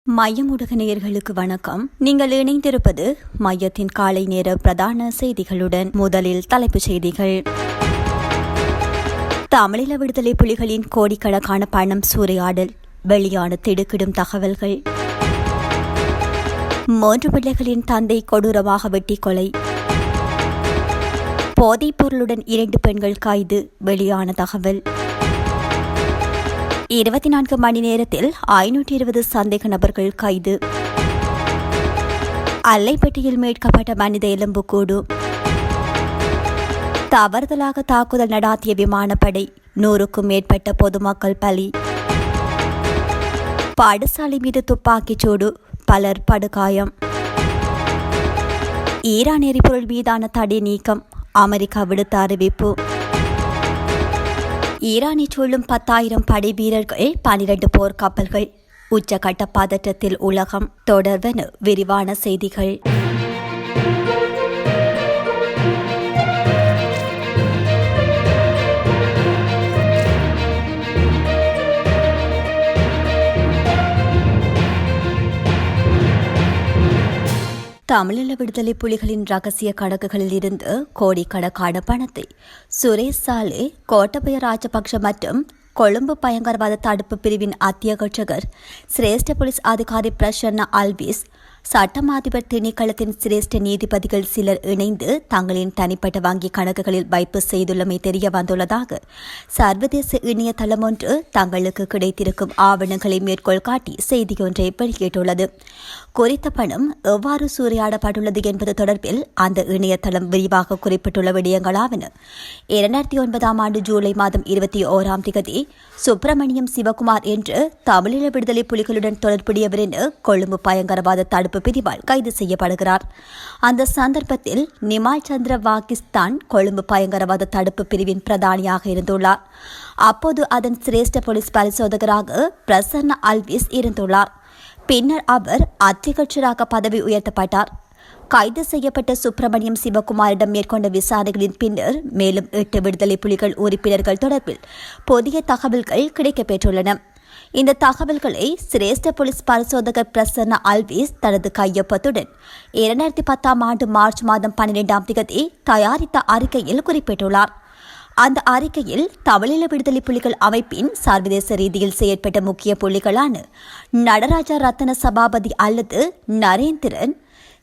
மையமுடக நேயர்களுக்கு வணக்கம். நீங்கள் இணைந்திருப்பது மையத்தின் காலை நேர பிரதான செய்திகளுடன். முதலில் தலைப்புச் செய்திகள். தமிழீழ விடுதலை புலிகளின் கோடிக்கணக்கான பணம் சூறையாடல், வெளியான திடுக்கிடும் தகவல்கள். 3 பிள்ளைகளின் தந்தை கொடூரமாக வெட்டி கொலை. போதைப் பொருளுடன் 2 பெண்கள் கைது, வெளியான தகவல். 24 மணி நேரத்தில் 520 சந்தேக நபர்கள் கைது. அல்லைப்பட்டியில் மீட்கப்பட்ட மனித எலும்புக்கூடு. தவறுதலாக தாக்குதல் நடாத்திய விமானப்படை, 100க்கும் மேற்பட்ட பொதுமக்கள் பலி. பாடசாலை மீது துப்பாக்கிச் சூடு, பலர் படுகாயம். ஈரான் எரிபொருள் மீதான தடை நீக்கம், அமெரிக்கா விடுத்த அறிவிப்பு. ஈரானை சூழும் 10,000 படை வீரர்கள், 12 போர் கப்பல்கள், உச்சகட்ட பதற்றத்தில் உலகம். தொடர்வன விரிவான செய்திகள். தமிழீழ விடுதலை புலிகளின் ரகசிய கணக்குகளில் இருந்து கோடிக்கணக்கான பணத்தை சுரேஷ் சாலே, கோட்டபய ராஜபக்ஷ மற்றும் கொழும்பு பயங்கரவாத தடுப்பு பிரிவின் அத்தியட்சகர் சிரேஷ்ட போலீஸ் அதிகாரி பிரசன்ன அல்விஸ், சட்டம் அதிபர் திணைக்களத்தின் சிரேஷ்ட நீதிபதிகள் சிலர் இணைந்து தங்களின் தனிப்பட்ட வங்கி கணக்குகளில் வைப்பு செய்துள்ளமை தெரிய வந்துள்ளதாக சர்வதேச இணையதளம் ஒன்று தங்களுக்கு கிடைத்திருக்கும் ஆவணங்களை மேற்கோள் காட்டி செய்தியொன்றை வெளியிட்டுள்ளது. குறித்த பணம் எவ்வாறு சூறையாடப்பட்டுள்ளது என்பது தொடர்பில் அந்த இணையதளம் விரிவாக குறிப்பிட்டுள்ள விடயங்களாவன. 2009 ஆண்டு ஜூலை மாதம் 21ஆம் தேதி சுப்பிரமணியம் சிவகுமார் என்று தமிழீழ விடுதலை புலிகளுடன் தொடர்புடையவர் என கொழும்பு பயங்கரவாத தடுப்பு பிரிவால் கைது செய்யப்படுகிறார். அந்த சந்தர்ப்பத்தில் நிமால் சந்திர பாகிஸ்தான் கொழும்பு பயங்கரவாத தடுப்பு பிரிவின் பிரதானியாக இருந்துள்ளார். அப்போது அதன் சிரேஷ்ட போலீஸ் பரிசோதகராக பிரசன்ன அல்விஸ் இருந்துள்ளார். பின்னர் அவர் அத்தியட்சராக பதவி உயர்த்தப்பட்டார். கைது செய்யப்பட்ட சுப்பிரமணியம் சிவகுமாரிடம் மேற்கொண்ட விசாரணைகளின் பின்னர் மேலும் 8 விடுதலை புலிகள் உறுப்பினர்கள் தொடர்பில் புதிய தகவல்கள் கிடைக்கப்பெற்றுள்ளன. இந்த தகவல்களை சிரேஷ்ட போலீஸ் பரிசோதகர் பிரசன்ன அல்விஸ் தனது கையொப்பத்துடன் 2010ஆம் ஆண்டு மார்ச் மாதம் 12ஆம் தேதி தயாரித்த அறிக்கையில் குறிப்பிட்டுள்ளார். அந்த அறிக்கையில் தமிழீழ விடுதலை புலிகள் அமைப்பின் சர்வதேச ரீதியில் செயற்பட்ட முக்கிய புள்ளிகளான நடராஜா ரத்ன சபாபதி அல்லது நரேந்திரன்,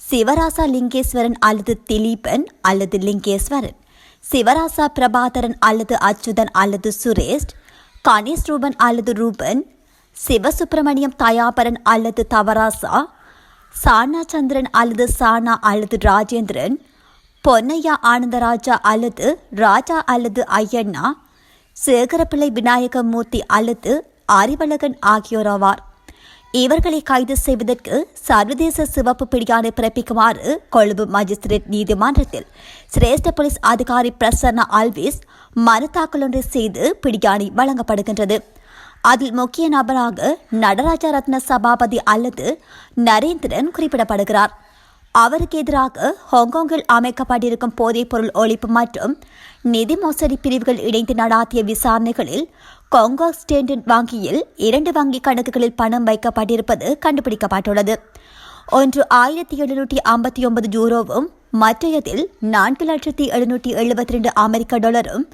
சிவராசா லிங்கேஸ்வரன் அல்லது திலீபன் அல்லது லிங்கேஸ்வரன், சிவராசா பிரபாகரன் அல்லது அச்சுதன் அல்லது சுரேஷ், கணேஷ் ரூபன் அல்லது ரூபன், சிவசுப்பிரமணியம் தயாபரன் அல்லது தவராசா, சானா சந்திரன் அல்லது சானா அல்லது ராஜேந்திரன், பொன்னையா ஆனந்தராஜா அல்லது ராஜா அல்லது ஐயண்ணா, சேகரப்பிள்ளை விநாயகமூர்த்தி அல்லது அறிவழகன் ஆகியோராவார். இவர்களை கைது செய்வதற்கு சர்வதேச சிவப்பு பிடியாணை பிறப்பிக்குமாறு கொழும்பு மஜிஸ்திரேட் நீதிமன்றத்தில் சிரேஷ்ட போலீஸ் அதிகாரி பிரசன்ன அல்விஸ் மனு தாக்கல் ஒன்றை செய்து பிடியாணை வழங்கப்படுகின்றது. அதில் முக்கிய நபராக நடராஜா ரத்ன சபாபதி அல்லது நரேந்திரன் குறிப்பிடப்படுகிறார். அவருக்கு எதிராக ஹாங்காங்கில் அமைக்கப்பட்டிருக்கும் போதைப் பொருள் ஒழிப்பு மற்றும் நிதி மோசடி பிரிவுகள் இணைந்து நடாத்திய விசாரணைகளில் கொங்கோ ஸ்டேண்டன் வங்கியில் 2 வங்கி கணக்குகளில் பணம் வைக்கப்பட்டிருப்பது கண்டுபிடிக்கப்பட்டுள்ளது. ஒன்று 1759 யூரோவும் மற்றையதில் 4,772 அமெரிக்க டாலரும்,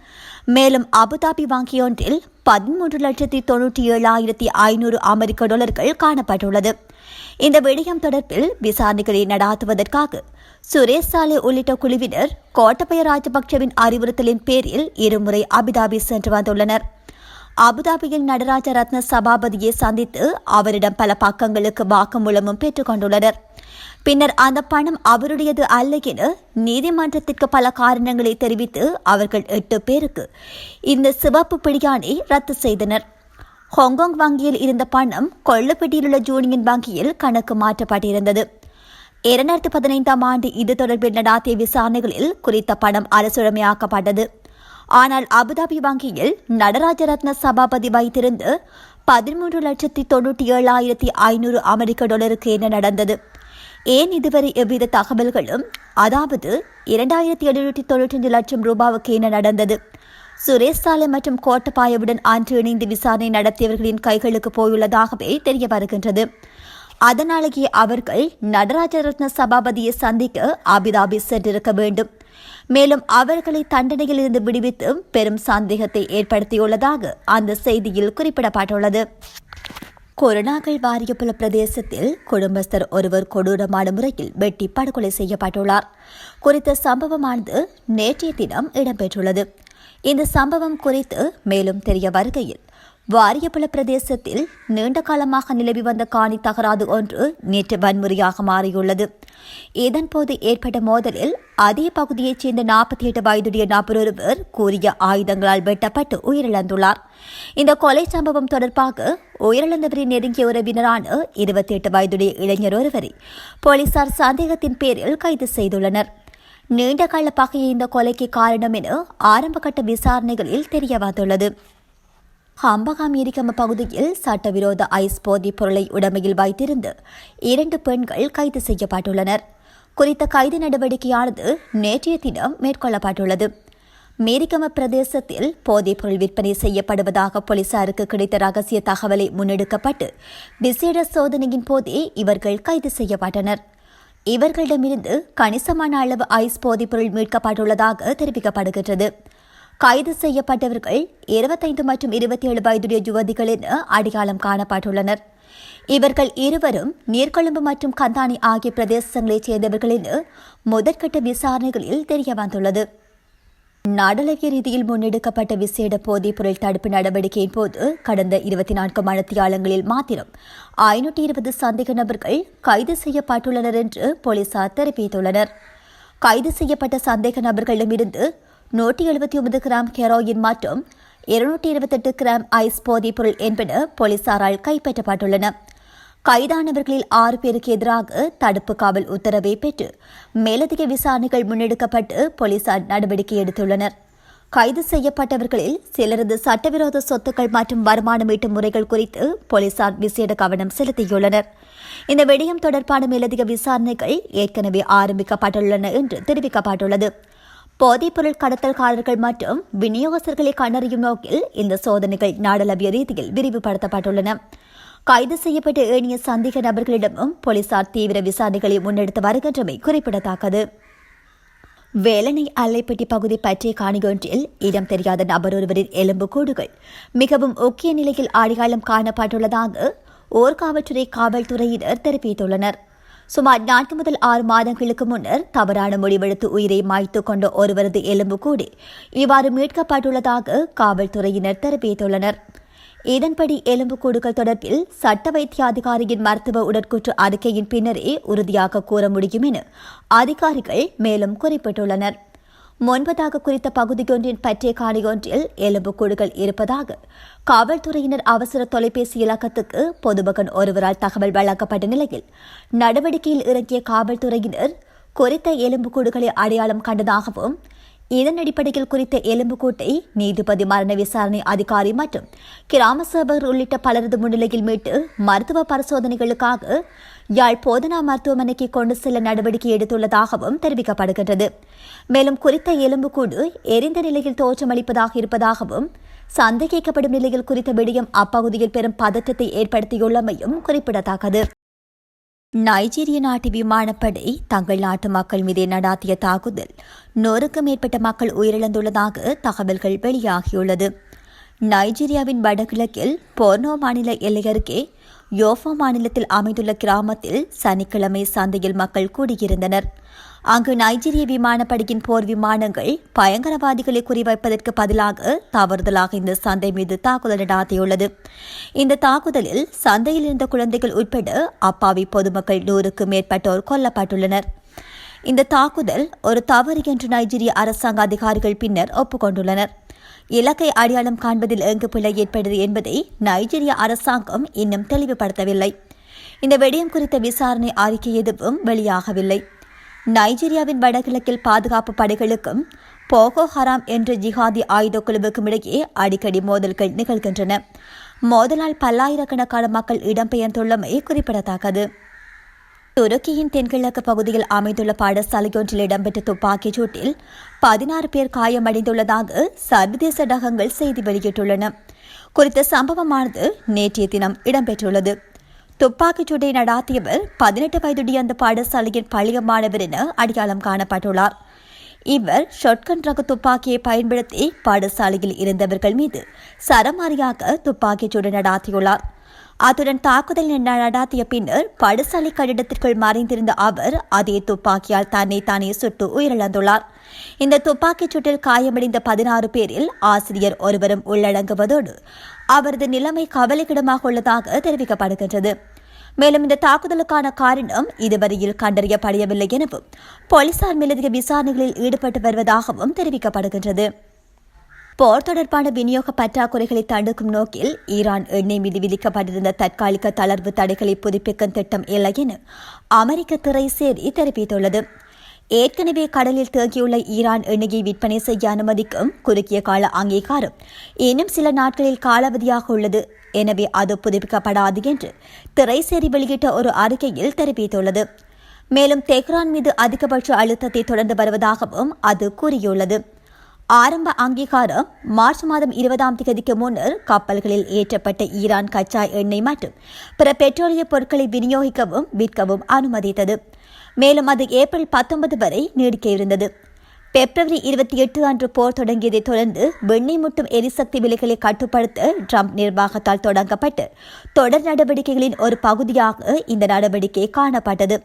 மேலும் அபுதாபி வங்கியொன்றில் 13,97,500 அமெரிக்க டாலர்கள் காணப்பட்டுள்ளது. இந்த விடயம் தொடர்பில் விசாரணைகளை நடாத்துவதற்காக சுரேஷ் சாலே உள்ளிட்ட குழுவினர் கோட்டபய ராஜபக்சவின் அறிவுறுத்தலின் பேரில் 2 முறை அபுதாபி சென்று வந்துள்ளனர். அபுதாபியில் நடராஜ ரத்ன சபாபதியை சந்தித்து அவரிடம் பல பக்கங்களுக்கு வாக்குமூலமும் பெற்றுக் கொண்டுள்ளனர். பின்னர் அந்த பணம் அவருடையது அல்ல என நீதிமன்றத்திற்கு பல காரணங்களை தெரிவித்து அவர்கள் 8 பேருக்கு இந்த சிவப்பு பிடியாணை ரத்து செய்தனர். ஹாங்காங் வங்கியில் இருந்த பணம் கொள்ளுப்பட்டியில் உள்ள ஜூனியன் வங்கியில் கணக்கு மாற்றப்பட்டிருந்தது. 2015ஆம் ஆண்டு இது தொடர்பில் நடாத்திய விசாரணைகளில் குறித்த பணம் அரசுடைமையாக்கப்பட்டது. ஆனால் அபுதாபி வங்கியில் நடராஜ ரத்ன சபாபதி வைத்திருந்து 13,97,500 அமெரிக்க டாலருக்கு என்ன நடந்தது? ஏன் இதுவரை எவ்வித தகவல்களும், அதாவது 2,795 லட்சம் ரூபாவுக்கு என்ன நடந்தது? சுரேஷ் சாலை மற்றும் கோட்டபாயவுடன் அன்று இணைந்து விசாரணை நடத்தியவர்களின் கைகளுக்கு போயுள்ளதாகவே தெரிய வருகின்றது. அதனாலேயே அவர்கள் நடராஜரத்ன சபாபதியை சந்திக்க அபிதாபி சென்றிருக்க வேண்டும். மேலும் அவர்களை தண்டனையில் இருந்து விடுவித்து பெரும் சந்தேகத்தை ஏற்படுத்தியுள்ளதாக அந்த செய்தியில் குறிப்பிடப்பட்டுள்ளது. கொரோனாக்கள் வாரியப்புல பிரதேசத்தில் குடும்பஸ்தர் ஒருவர் கொடூரமான முறையில் வெட்டி படுகொலை செய்யப்பட்டுள்ளார். குறித்த சம்பவமானது நேற்றைய தினம் இடம்பெற்றுள்ளது. இந்த சம்பவம் குறித்து மேலும் தெரிய வருகையில் வாரியப்புல பிரதேசத்தில் நீண்ட காலமாக நிலவி வந்த காணி தகராறு ஒன்று நேற்று வன்முறையாக மாறியுள்ளது. இதன்போது ஏற்பட்ட மோதலில் அதே பகுதியைச் சேர்ந்த 48 வயதுடைய நபர் ஒருவர் கூறிய ஆயுதங்களால் வெட்டப்பட்டு உயிரிழந்துள்ளார். இந்த கொலை சம்பவம் தொடர்பாக உயிரிழந்தவரின் நெருங்கிய உறவினரான 28 வயதுடைய இளைஞர் ஒருவரை போலீசார் சந்தேகத்தின் பேரில் கைது செய்துள்ளனர். நீண்டகால பகையை இந்த கொலைக்கு காரணம் என ஆரம்பகட்ட விசாரணைகளில் தெரியவந்துள்ளது. ஹம்பகாம் எரிகம பகுதியில் சட்டவிரோத ஐஸ் போதைப் பொருளை உடைமையில் வைத்திருந்து 2 பெண்கள் கைது செய்யப்பட்டுள்ளனர். குறித்த கைது நடவடிக்கையானது நேற்றைய தினம் மேற்கொள்ளப்பட்டுள்ளது. மேரிகம பிரதேசத்தில் போதைப் பொருள் விற்பனை செய்யப்படுவதாக போலீசாருக்கு கிடைத்த ரகசிய தகவலை முன்னெடுக்கப்பட்டு விசேட சோதனையின் போதே இவர்கள் கைது செய்யப்பட்டனர். இவர்களிடமிருந்து கணிசமான அளவு ஐஸ் போதைப் பொருள் மீட்கப்பட்டுள்ளதாக தெரிவிக்கப்படுகின்றது. கைது செய்யப்பட்டவர்கள் 25 மற்றும் 27 வயதுடைய யுவதிகள் என அடையாளம் காணப்பட்டுள்ளனர். இவர்கள் இருவரும் நீர்கொழும்பு மற்றும் கந்தானி ஆகிய பிரதேசங்களைச் சேர்ந்தவர்கள் என முதற்கட்ட விசாரணைகளில் தெரியவந்துள்ளது. நாடளாவிய ரீதியில் முன்னெடுக்கப்பட்ட விசேட போதைப் பொருள் தடுப்பு நடவடிக்கையின் போது கடந்த 24 மணித்தியாலங்களில் மாத்திரம் 520 சந்தேக நபர்கள் கைது செய்யப்பட்டுள்ளனர் என்று போலீசார் தெரிவித்துள்ளனர். கைது செய்யப்பட்ட சந்தேக நபர்களிடமிருந்து 179 கிராம் ஹெரோயின் மற்றும் 228 கிராம் ஐஸ் போதைப் பொருள் என்பன போலீசாரால் கைப்பற்றப்பட்டுள்ளன. கைதானவர்களில் 6 பேருக்கு எதிராக தடுப்பு காவல் உத்தரவை பெற்று மேலதிக விசாரணைகள் முன்னெடுக்கப்பட்டு போலீசார் நடவடிக்கை எடுத்துள்ளனர். கைது செய்யப்பட்டவர்களில் சிலரது சட்டவிரோத சொத்துக்கள் மற்றும் வருமானம் ஈட்டும் முறைகள் குறித்து போலீசார் விசேட கவனம் செலுத்தியுள்ளனர். இந்த விடயம் தொடர்பான மேலதிக விசாரணைகள் ஏற்கனவே ஆரம்பிக்கப்பட்டுள்ளன என்று தெரிவிக்கப்பட்டுள்ளது. போதைப்பொருள் கடத்தல்காரர்கள் மற்றும் விநியோகஸ்தர்களை கண்டறியும் நோக்கில் இந்த சோதனைகள் நாடளாவிய ரீதியில் விரிவுபடுத்தப்பட்டுள்ளன. கைது செய்யப்பட்ட ஏனைய சந்தேக நபர்களிடமும் போலீசார் தீவிர விசாரணைகளை முன்னெடுத்து வருகின்றமை குறிப்பிடத்தக்கது. வேலனை அல்லைப்பட்டி பகுதி பற்றிய காணியொன்றில் இடம் தெரியாத நபர் ஒருவரின் எலும்புக்கூடுகள் மிகவும் முக்கிய நிலையில் அடையாளம் காணப்பட்டுள்ளதாக ஊர்காவற்றுறை காவல்துறையினர் தெரிவித்துள்ளனர். சுமார் 4 முதல் 6 மாதங்களுக்கு முன்னர் தவறான முடிவெடுத்து உயிரை மாய்த்துக் கொண்ட ஒருவரது எலும்பு கூடி இவ்வாறு மீட்கப்பட்டுள்ளதாக காவல்துறையினர் தெரிவித்துள்ளனர். இதன்படி எலும்புக்கூடுகள் தொடர்பில் சட்ட வைத்திய அதிகாரியின் மருத்துவ உடற்கூற்று அறிக்கையின் பின்னரே உறுதியாக கூற முடியும் என அதிகாரிகள் மேலும் குறிப்பிட்டுள்ளனர். முன்பதாக குறித்த பகுதியொன்றின் பற்றிய காணியொன்றில் எலும்புக்கூடுகள் இருப்பதாக காவல்துறையினர் அவசர தொலைபேசி இலக்கத்துக்கு பொதுமகன் ஒருவரால் தகவல் வழங்கப்பட்ட நிலையில் நடவடிக்கையில் இறங்கிய காவல்துறையினர் குறித்த எலும்புக்கூடுகளை அடையாளம் கண்டதாகவும் இதன் அடிப்படையில் குறித்த எலும்புக்கூட்டை நீதிபதி மரண விசாரணை அதிகாரி மற்றும் கிராம சேவகர் உள்ளிட்ட பலரது முன்னிலையில் மீட்டு மருத்துவ பரிசோதனைகளுக்காக யாழ் போதனா மருத்துவமனைக்கு கொண்டு செல்ல நடவடிக்கை எடுத்துள்ளதாகவும் தெரிவிக்கப்படுகின்றது. மேலும் குறித்த எலும்புக்கூடு எரிந்த நிலையில் தோற்றமளிப்பதாக இருப்பதாகவும் சந்தேகிக்கப்படும் நிலையில் குறித்த விடயம் அப்பகுதியில் பெரும் பதற்றத்தை ஏற்படுத்தியுள்ளமையும் குறிப்பிடத்தக்கது. நைஜீரிய நாட்டு விமானப்படை தங்கள் நாட்டு மக்கள் மீது நடாத்திய தாக்குதல் 100க்கும் மேற்பட்ட மக்கள் உயிரிழந்துள்ளதாக தகவல்கள் வெளியாகியுள்ளது. நைஜீரியாவின் வடகிழக்கில் போர்னோ மாநில எல்லையருகே யோஃபா மாநிலத்தில் அமைந்துள்ள கிராமத்தில் சனிக்கிழமை சந்தையில் மக்கள் கூடியிருந்தனர். அங்கு நைஜீரிய விமானப்படையின் போர் விமானங்கள் பயங்கரவாதிகளை குறிவைப்பதற்கு பதிலாக தவறுதலாக இந்த சந்தை மீது தாக்குதல் நடாத்தியுள்ளது. இந்த தாக்குதலில் சந்தையில் இருந்த குழந்தைகள் உட்பட அப்பாவி பொதுமக்கள் 100க்கும் மேற்பட்டோர் கொல்லப்பட்டுள்ளனர். இந்த தாக்குதல் ஒரு தவறு என்று நைஜீரிய அரசாங்க அதிகாரிகள் பின்னர் ஒப்புக்கொண்டுள்ளனர். இலக்கை அடையாளம் காண்பதில் எங்கு பிழை ஏற்பட்டது என்பதை நைஜீரிய அரசாங்கம் இன்னும் தெளிவுபடுத்தவில்லை. இந்த விடயம் குறித்த விசாரணை அறிக்கை எதுவும் வெளியாகவில்லை. நைஜீரியாவின் வடகிழக்கில் பாதுகாப்பு படைகளுக்கும் போகோ ஹராம் என்ற ஜிஹாதி ஆயுத குழுவுக்கும் இடையே அடிக்கடி மோதல்கள் நிகழ்கின்றன. மோதலால் பல்லாயிரக்கணக்கான மக்கள் இடம்பெயர்ந்துள்ளமை குறிப்பிடத்தக்கது. துருக்கியின் தென்கிழக்கு பகுதியில் அமைந்துள்ள பாடசாலையொன்றில் இடம்பெற்ற துப்பாக்கிச் சூட்டில் 16 பேர் காயமடைந்துள்ளதாக சர்வதேச ஊடகங்கள் செய்தி வெளியிட்டுள்ளன. குறித்த சம்பவமானது நேற்றைய தினம் இடம்பெற்றுள்ளது. துப்பாக்கிச் சூட்டை நடாத்தியவர் 18 வயதுடைய அந்த பாடசாலையின் பழைய மாணவர் என அடையாளம் காணப்பட்டுள்ளார். இவர் ஷொட்கன் ரக துப்பாக்கியை பயன்படுத்தி பாடசாலையில் இருந்தவர்கள் மீது சரமாரியாக துப்பாக்கிச் சூடு நடாத்தியுள்ளார். அத்துடன் தாக்குதல் நடாத்திய பின்னர் பாடசாலை கட்டிடத்திற்குள் மறைந்திருந்த அவர் அதே துப்பாக்கியால் தானே சுட்டு உயிரிழந்துள்ளார். இந்த துப்பாக்கிச் சூட்டில் காயமடைந்த 16 பேரில் ஆசிரியர் ஒருவரும் உள்ளடங்குவதோடு அவரது நிலைமை கவலைக்கிடமாக உள்ளதாக தெரிவிக்கப்படுகின்றது. மேலும் இந்த தாக்குதலுக்கான காரணம் இதுவரையில் கண்டறியப்படவில்லை எனவும் போலீசார் மேலதிக விசாரணைகளில் ஈடுபட்டு வருவதாகவும் தெரிவிக்கப்படுகின்றது. போர் தொடர்பான விநியோக பற்றாக்குறைகளை தடுக்கும் நோக்கில் ஈரான் எண்ணெய் மீது விதிக்கப்பட்டிருந்த தற்காலிக தளர்வு தடைகளை புதுப்பிக்கும் திட்டம் இல்லை என அமெரிக்க திரைசேரி தெரிவித்துள்ளது. ஏற்கனவே கடலில் தேங்கியுள்ள ஈரான் எண்ணெயை விற்பனை செய்ய அனுமதிக்கும் குறுகிய கால அங்கீகாரம் இன்னும் சில நாட்களில் காலாவதியாக உள்ளது. எனவே அது புதுப்பிக்கப்படாது என்று திரைசேரி வெளியிட்ட ஒரு அறிக்கையில் தெரிவித்துள்ளது. மேலும் தெஹ்ரான் மீது அதிகபட்ச அழுத்தத்தை தொடர்ந்து வருவதாகவும் அது கூறியுள்ளது. ஆரம்ப அங்கீகாரம் மார்ச் மாதம் 20ஆம் தேதிக்கு முன்னர் கப்பல்களில் ஏற்றப்பட்ட ஈரான் கச்சா எண்ணெய் மற்றும் பிற பெட்ரோலிய பொருட்களை விநியோகிக்கவும் விற்கவும் அனுமதித்தது. மேலும் அது ஏப்ரல் 19 வரை நீடிக்க இருந்தது. பிப்ரவரி 28 அன்று போர் தொடங்கியதை தொடர்ந்து வெண்ணெய் மற்றும் எரிசக்தி விலைகளை கட்டுப்படுத்த ட்ரம்ப் நிர்வாகத்தால் தொடங்கப்பட்ட தொடர் நடவடிக்கைகளின் ஒரு பகுதியாக இந்த நடவடிக்கை காணப்பட்டது.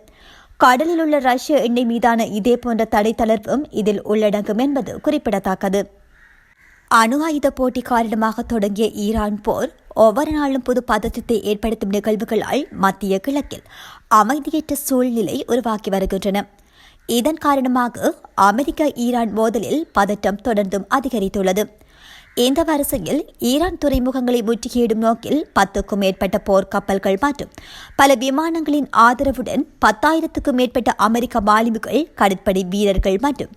கடலில் உள்ள ரஷ்ய எண்ணெய் மீதான இதேபோன்ற தடை தளர்வும் இதில் உள்ளடங்கும் என்பது குறிப்பிடத்தக்கது. அணு ஆயுத போட்டி காரணமாக தொடங்கிய ஈரான் போர் ஒவ்வொரு நாளும் புது பதற்றத்தை ஏற்படுத்தும் நிகழ்வுகளால் மத்திய கிழக்கில் அமைதியற்ற சூழ்நிலை உருவாக்கி வருகின்றன. இதன் காரணமாக அமெரிக்க ஈரான் மோதலில் பதற்றம் தொடர்ந்தும் அதிகரித்துள்ளது. இந்த வரிசையில் ஈரான் துறைமுகங்களை முற்றுகையிடும் நோக்கில் 10க்கும் மேற்பட்ட போர்க்கப்பல்கள் மற்றும் பல விமானங்களின் ஆதரவுடன் 10,000க்கும் மேற்பட்ட அமெரிக்க மாலுமிகள், கடற்படை வீரர்கள் மற்றும்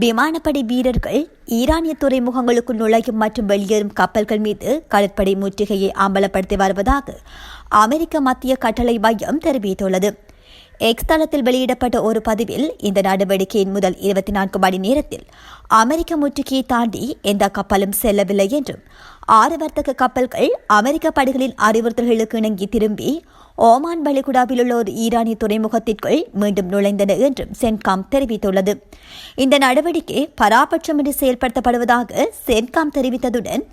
விமானப்படை வீரர்கள் ஈரானிய துறைமுகங்களுக்குள் நுழையும் மற்றும் வெளியேறும் கப்பல்கள் மீது கடற்படை முற்றுகையை அமலப்படுத்தி வருவதாக அமெரிக்க மத்திய கட்டளை மையம் தெரிவித்துள்ளது. எக்ஸ் தளத்தில் வெளியிடப்பட்ட ஒரு பதிவில் இந்த நடவடிக்கையின் முதல் 24 மணி நேரத்தில் அமெரிக்க முற்றுகையை தாண்டி எந்த கப்பலும் செல்லவில்லை என்றும் 6 வர்த்தக கப்பல்கள் அமெரிக்க படைகளின் அறிவுறுத்தல்களுக்கு இணங்கி திரும்பி ஓமான் வளைகுடாவில் உள்ள ஒரு ஈரானிய துறைமுகத்திற்குள் மீண்டும் நுழைந்தன என்றும் சென்காம் தெரிவித்துள்ளது. இந்த நடவடிக்கை பராபட்சமின்றி செயல்படுத்தப்படுவதாக சென்காம் தெரிவித்ததுடன்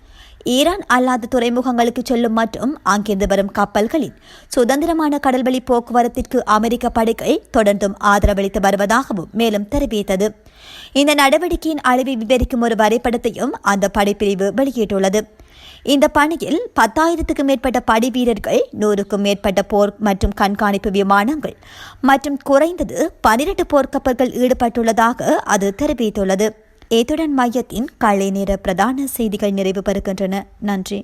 ஈரான் அல்லாத துறைமுகங்களுக்கு செல்லும் மற்றும் அங்கிருந்து வரும் கப்பல்களின் சுதந்திரமான கடல்வழி போக்குவரத்திற்கு அமெரிக்க படைகள் தொடர்ந்தும் ஆதரவளித்து வருவதாகவும் மேலும் தெரிவித்தது. இந்த நடவடிக்கையின் அளவை விவரிக்கும் ஒரு வரைபடத்தையும் அந்த படைப்பிரிவு வெளியிட்டுள்ளது. இந்த பணியில் 10,000க்கும் மேற்பட்ட படை வீரர்கள், 100க்கும் மேற்பட்ட போர் மற்றும் கண்காணிப்பு விமானங்கள் மற்றும் குறைந்தது 12 போர்க்கப்பல்கள் ஈடுபட்டுள்ளதாக அது தெரிவித்துள்ளது. இத்துடன் மையத்தின் காலை நேர பிரதான செய்திகள் நிறைவு பெறுகின்றன. நன்றி.